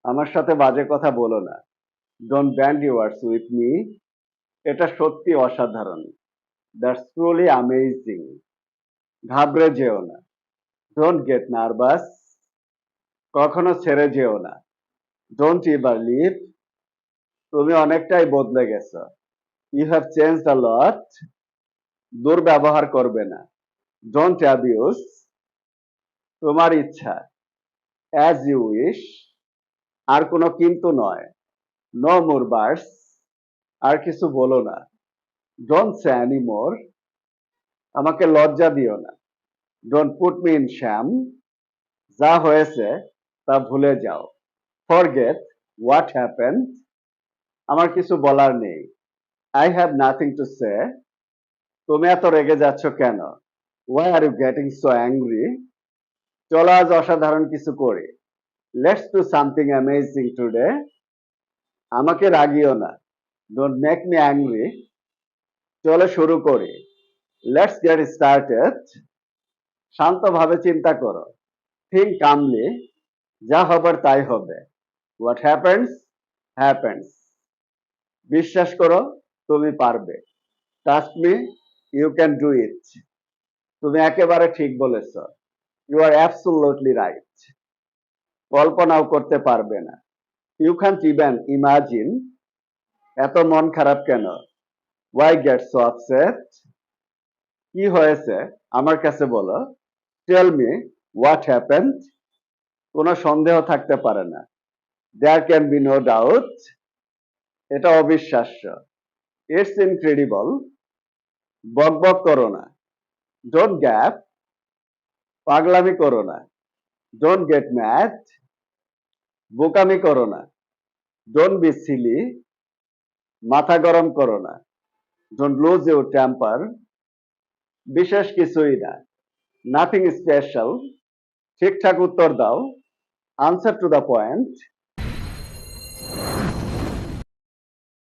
আমার সাথে বাজে কথা বলো না। Don't band yours with me. এটা সত্যি অসাধারণ। That's truly amazing. ঘাবড়ে যেও না। Don't get nervous. কখনো ছেড়ে যেও না। Don't ever leave. তুমি অনেকটাই বদলে গেছো। You have changed a lot. দুর্ব্যবহার করবে না। Don't abuse. তোমার ইচ্ছা। As you wish. আর কোনো কিন্তু নয়। No more birds. আর কিছু বলো না। Don't say anymore. আমাকে লজ্জা দিও না। Don't put me in shame. যা হয়েছে তা ভুলে যাও। Forget what happened. আমার কিছু বলার নেই। I have nothing to say. তুমি এত রেগে যাচ্ছ কেন? Why are you getting so angry? চলো আজ অসাধারণ কিছু করি। Let's do something amazing today. আমাকে রাগিও না। Don't make me angry. চলো শুরু করি। Let's get started. শান্তভাবে চিন্তা করো। Think calmly. যা হবার তাই হবে। What happens happens. বিশ্বাস করো, তুমি পারবে। Trust me, you can do it. তুমি একেবারে ঠিক বলেছ। You are absolutely right. কল্পনাও করতে পারবে না। You can't even imagine. এত মন খারাপ কেন? Why get so upset? কি হয়েছে আমার কাছে বলো। Tell me what happened. কোনো সন্দেহ থাকতে পারে না। There can be no doubt. এটা অবিশ্বাস্য। It's incredible. বকবক করো না। Don't gap. পাগলামি করো না। Don't get mad. বোকামি করো না। Don't be silly. মাথা গরম করো না। Don't lose your temper. বিশেষ কিছুই না। Nothing special. ঠিকঠাক উত্তর দাও। Answer to the point.